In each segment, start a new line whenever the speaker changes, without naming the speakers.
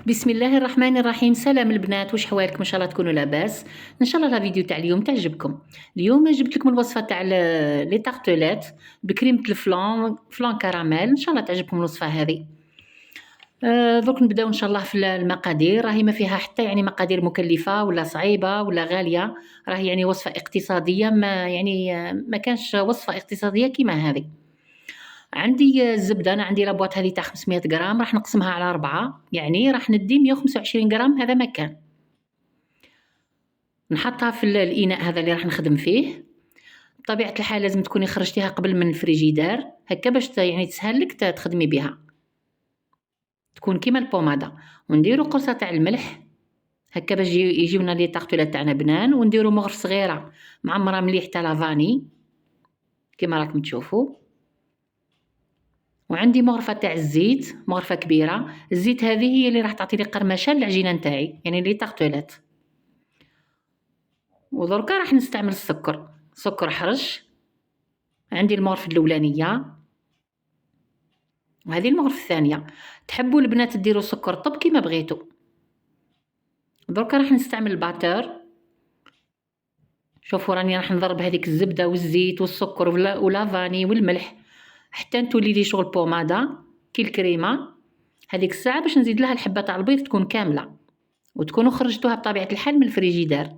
بسم الله الرحمن الرحيم. سلام البنات، واش حوالكم؟ ان شاء الله تكونوا لاباس. ان شاء الله الفيديو تاع اليوم تعجبكم. اليوم جبت لكم الوصفه تاع لي تارتلات بكريمه فلان كراميل. ان شاء الله تعجبكم الوصفه هذه. درك نبداو ان شاء الله في المقادير. راهي ما فيها حتى مقادير مكلفه ولا صعيبه ولا غاليه، راهي وصفه اقتصاديه. ما كانش وصفه اقتصاديه كيما هذه. عندي الزبدة، أنا عندي لابواط هذه تاع 500 غرام، راح نقسمها على 4، راح ندي 125 غرام هذا مكان. نحطها في الإناء هذا اللي راح نخدم فيه. بطبيعة الحال لازم تكوني خرجتيها قبل من الفريجيدار هكا باش تسهل لك تخدمي بها، تكون كيما البوماده. ونديرو قرصة تاع الملح هكا باش يجيونا لي طارتولات تاعنا بنان. ونديرو مغرف صغيرة معمرة مليح تاع لافاني كيما راكم تشوفوا. وعندي مغرفة تاع الزيت، مغرفة كبيرة. الزيت هذه هي اللي راح تعطي لي قرمشة للعجينة نتاعي، لي طارتولات. ودركا راح نستعمل السكر، سكر حرش. عندي المغرفة الأولانية وهذه المغرفة الثانية. تحبوا البنات ديروا سكر طب كيما بغيتوا. دركا راح نستعمل الباتور. شوفوا راني راح نضرب هذيك الزبدة والزيت والسكر ولافاني والملح حتى تولي لي شغل بوماده كي الكريمه. هذيك الساعه باش نزيد لها الحبه تاع البيض تكون كامله، وتكونوا خرجتوها بطبيعه الحال من الفريجيدار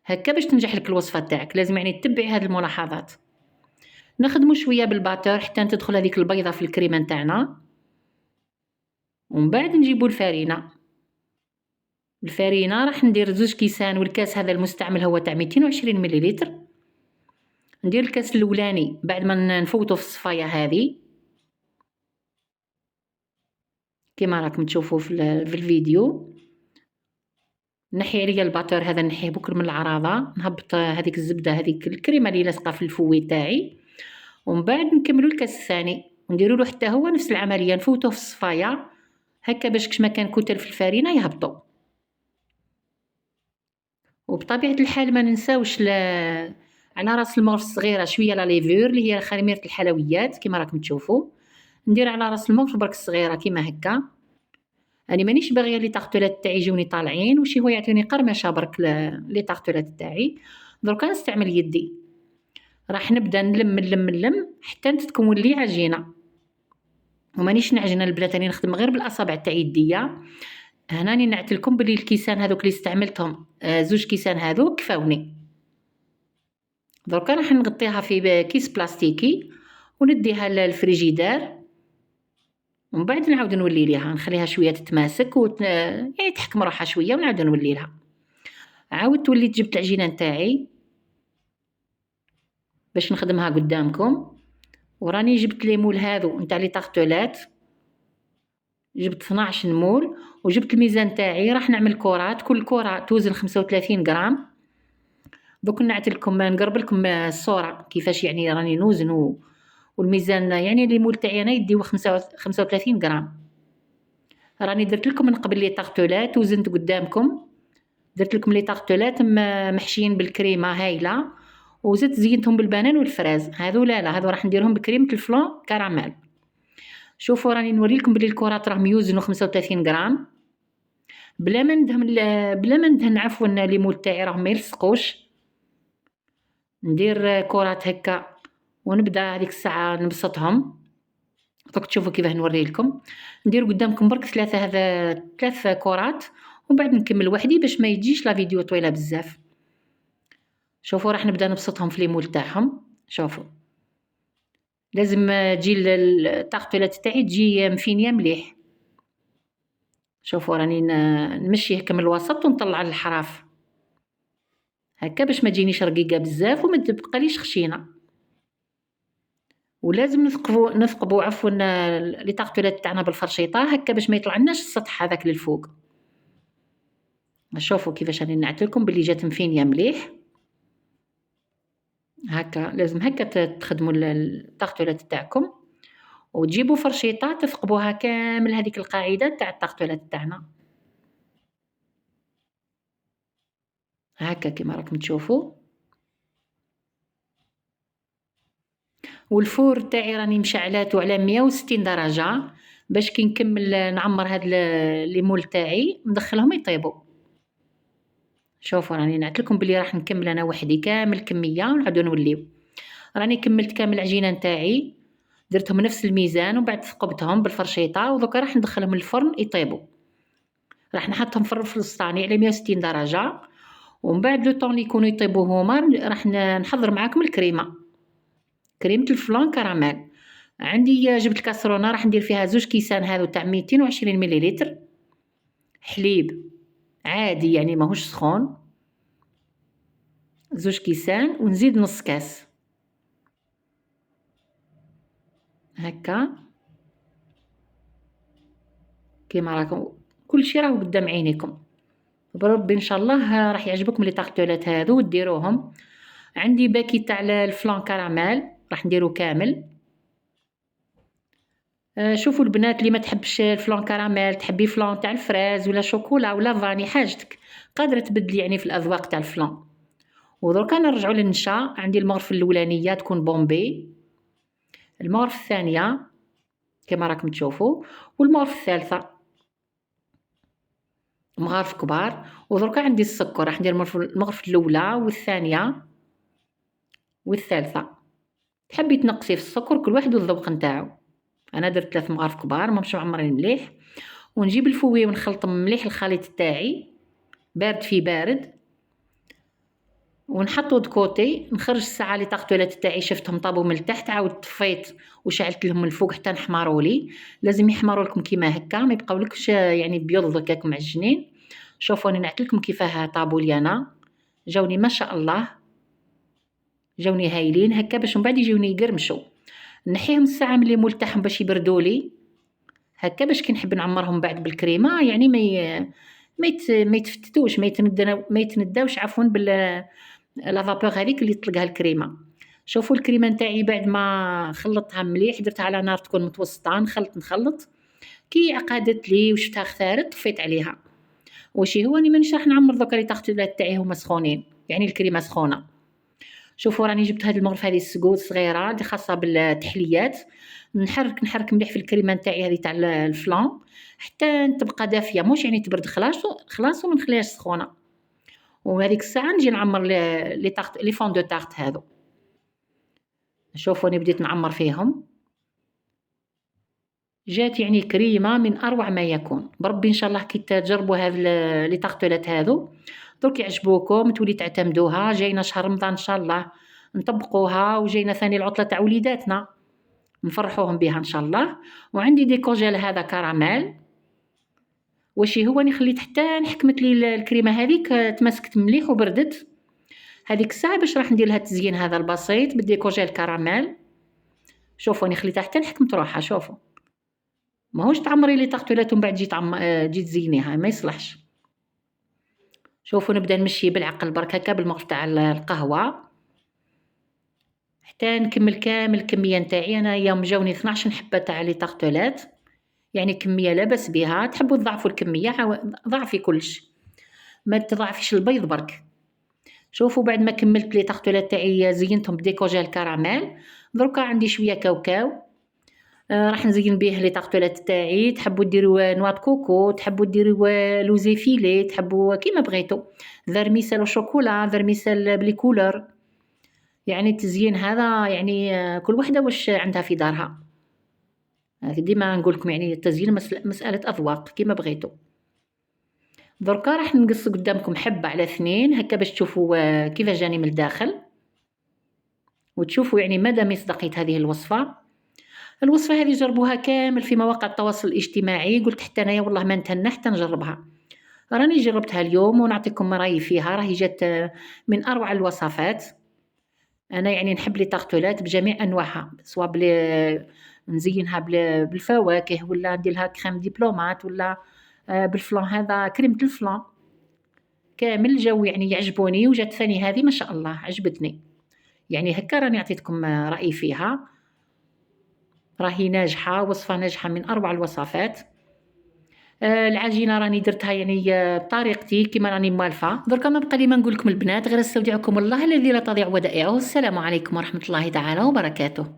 هكا باش تنجح لك الوصفه تاعك. لازم تتبعي هذه الملاحظات. نخدموا شويه بالباتور حتى تدخل هذيك البيضه في الكريمه نتاعنا. ومن بعد نجيبوا الفارينه راح ندير 2 كيسان، والكاس هذا المستعمل هو تاع 220 مليلتر. ندير الكاس الاولاني بعد ما نفوتوا في الصفايه هذه كما راكم تشوفوا في الفيديو. نحي عليا الباتور هذا، نحيه بكل من العراضه. نهبط هذيك الزبده، هذيك الكريمه اللي لاصقه في الفوي تاعي. ومن بعد نكملوا الكاس الثاني ونديروا له حتى هو نفس العمليه، نفوتوه في الصفايه هكا باش كش ما كان كتل في الفارينه يهبطوا. وبطبيعه الحال ما ننساوش على راس المغرف الصغيره شويه لا ليفور اللي هي خميره الحلويات كما راكم تشوفوا. ندير على راس المغرف برك الصغيره كما هكا. أنا مانيش باغيه لي طارتولات تاعي يجوني طالعين وشي هو يعطيني قرمشه برك لي طارتولات تاعي. دركا نستعمل يدي، راح نبدا نلم حتى تتكون لي عجينه. ومانيش نعجن البنات، راني نخدم غير بالاصابع تاع يديا. هنا راني نعت لكم بلي الكيسان هذوك اللي استعملتهم 2 كيسان هذوك كفاوني. دركا راح نغطيها في كيس بلاستيكي ونديها للفريجيدار. ومن بعد نعاود نولي ليها، نخليها شويه تتماسك تحكم روحها شويه ونعاود نولي لها. عاودت وليت جبت العجينه نتاعي باش نخدمها قدامكم. وراني جبت لي مول هذو نتاع لي طارتولات، جبت 12 مول. وجبت الميزان تاعي، راح نعمل كرات، كل كره توزن 35 غرام. دوك نعت لكم نقرب لكم الصوره كيفاش راني نوزن. والميزان لي مول تاعي انا يديو 35 غرام. راني درت لكم من قبل لي طارتولات وزنت قدامكم. درت لكم لي طارتولات محشيين بالكريمه هايله، وزدت زينتهم بالبنان والفراز. هذو لا هذو راح نديرهم بكريمه الفلان كراميل. شوفوا راني نوري لكم بلي الكرات راهم يوزنوا 35 غرام بلا ما ندهن عفوا لي مول تاعي راهم ما يلصقوش. ندير كرات هكا ونبدا هذيك الساعه نبسطهم. دوك تشوفوا كيفاه نوري لكم. ندير قدامكم برك 3 كرات ومن بعد نكمل وحدي باش ما يجيش لا فيديو طويله بزاف. شوفوا راح نبدا نبسطهم في لي مول تاعهم. شوفوا لازم تجي الطارتولات تاعي تجي مفينيه مليح. شوفوا راني نمشي هكا من الوسط ونطلع للحراف هكا باش ما تجينيش رقيقه بزاف وما تبقاليش خشينه. ولازم نثقبوا عفوا لي طارتولات تاعنا بالفرشيطه هكا باش ما يطلعناش السطح هذاك للفوق. شوفوا كيفاش راني نعت لكم بلي جات مفينيه مليح هكا. لازم هكا تخدموا الطارتولات تاعكم وتجيبوا فرشيطه تثقبوها كامل هذيك القاعده تاع الطارتولات تاعنا هكا كما راكم تشوفوا. والفور تاعي راني مشعلاته على 160 درجه. باش كي نكمل نعمر هاد لي مول تاعي ندخلهم يطيبوا. شوفوا راني نعت لكم بلي راح نكمل انا وحدي كامل الكميه ونعاودو نوليو. راني كملت كامل العجينه نتاعي، درتهم نفس الميزان ومن بعد ثقبتهم بالفرشيطه ودوكا راح ندخلهم للفرن يطيبوا. راح نحطهم في الفرن الوسطاني على 160 درجه، ومن بعد لو طون اللي يكونوا يطيبوا هما راح نحضر معاكم الكريمه، كريمه الفلان كراميل. عندي جبت الكاسرونه راح ندير فيها 2 كيسان هذو تاع 220 مليلتر حليب عادي يعني ماهوش سخون، 2 كيسان ونزيد نص كاس هكا كيما راكم كلشي راهو قدام عينيكم. بربي ان شاء الله راح يعجبكم لي طارتولات هذو وديروهم. عندي باكي تاع الفلان كراميل راح نديرو كامل. شوفوا البنات اللي ما تحبش الفلان كراميل تحبي فلان تاع الفراز ولا شوكولا ولا فاني حاجتك، قادره تبدلي يعني في الاذواق تاع الفلان. ودركا نرجعوا للنشا. عندي المغرفه الاولانيه تكون بومبي، المغرفه الثانيه كما راكم تشوفوا، والمغرفه الثالثه مغارف كبار. ودركا عندي السكر راح ندير المغرفه الاولى والثانيه والثالثه. تحبي تنقصي في السكر كل واحد والذوق نتاعو. انا درت 3 مغارف كبار ماهمش معمرين مليح. ونجيب الفويه ونخلط مليح الخليط تاعي بارد في بارد ونحطو دكوتي. نخرج الساعه اللي طاقتولات تاعي شفتهم طابوا من التحت، عاود طفيت وشعلت لهم من الفوق حتى نحمروا لي. لازم يحمروا لكم كيما هكا ما يبقاولكش يعني بيض هكاك معجنين. شوفوا انا نعت لكم كيفاه طابوا لي انا، جاوني ما شاء الله، جاوني هايلين هكا باش من بعد يجوني يقرمشوا. نحيهم الساعه ملي مول تاعهم باش يبردوا لي هكا باش كي نحب نعمرهم بعد بالكريمه يعني ما يتفتتوش ما يتنداوش عفوا لا فابور هذيك اللي تطلقها الكريمه. شوفوا الكريمه نتاعي بعد ما خلطتها مليح درتها على نار تكون متوسطه، نخلط كي عقدت لي وشفتها اختارت طفيت عليها. وشي هو اني مانيش راح نعمر دوكا لي طاقتولات تاعي هما سخونين يعني الكريمه سخونه. شوفوا راني جبت هذه المغرفه هذه السقود صغيره اللي خاصه بالتحليات. نحرك مليح في الكريمه نتاعي هذه تاع الفلان حتى تبقى دافيه، موش يعني تبرد خلاص وما نخليهاش سخونه. وهذيك الساعه نجي نعمر لي فون دو طارت هذو. شوفوا اني بديت نعمر فيهم، جات يعني كريمه من اروع ما يكون. بربي ان شاء الله كي تجربوا هذه لي طارتولات هذو درك يعجبوكم تولي تعتمدوها. جاينا شهر رمضان ان شاء الله نطبقوها، وجاينا ثاني العطله تاع وليداتنا نفرحوهم بها ان شاء الله. وعندي دي كوجيل هذا كراميل. وشي هو اني خليت حتى نحكمت لي الكريمه هذيك تمسكت مليح وبردت. هذيك الساعه باش راح ندير لها التزيين هذا البسيط بدي كوجيل كراميل. شوفوا اني خليتها حتى نحكمت روحها. شوفوا ماهوش تعمري لي طاقتولات ومن بعد جيت تزينيها ما يصلحش. شوفوا نبدا نمشي بالعقل برك هكا بالمغرف تاع القهوه حتى نكمل كامل الكميه نتاعي. انا يوم جاوني 12 حبه تاع لي طاقتولات يعني كميه لا باس بها. تحبوا تضاعفوا الكميه ضاعفي كلش، ما تضاعفيش البيض برك. شوفوا بعد ما كملت لي طاقتولات تاعي زينتهم بديكوجيل كراميل. دركا عندي شويه كاوكاو راح نزين به لي طاقتولات تاعي. تحبوا ديروا نوا كوكو، تحبوا ديروا لوزي فيلي، تحبوا كيما بغيتوا، فيرميسيل وشوكولا، فيرميسيل بلي كولور. يعني التزيين هذا يعني كل وحده واش عندها في دارها. ديما نقول لكم يعني التزيين مساله اذواق كيما بغيتوا. دركا راح نقص قدامكم حبه على 2 هكا باش تشوفوا كيف جاني من الداخل وتشوفوا يعني مدى مصداقيه هذه الوصفه هذه. جربوها كامل في مواقع التواصل الاجتماعي. قلت حتى انايا والله ما نتهنى حتى نجربها. راني جربتها اليوم ونعطيكم رايي فيها. راهي جات من اروع الوصفات. انا يعني نحب لي طاقتولات بجميع انواعها، سواء نزينها بالفواكه ولا ندير لها كريم دبلومات ولا بالفلان هذا كريمه الفلان كامل. جو يعني يعجبوني. وجات ثاني هذه ما شاء الله عجبتني. يعني هكا راني عطيتكم رايي فيها. راهي ناجحه، وصفه ناجحه من اروع الوصفات. العجينه راني درتها يعني بطريقتي كما راني موالفه. دركا ما بقى لي ما نقول لكم البنات غير استودعكم الله الذي لا تضيع ودائعه. السلام عليكم ورحمه الله تعالى وبركاته.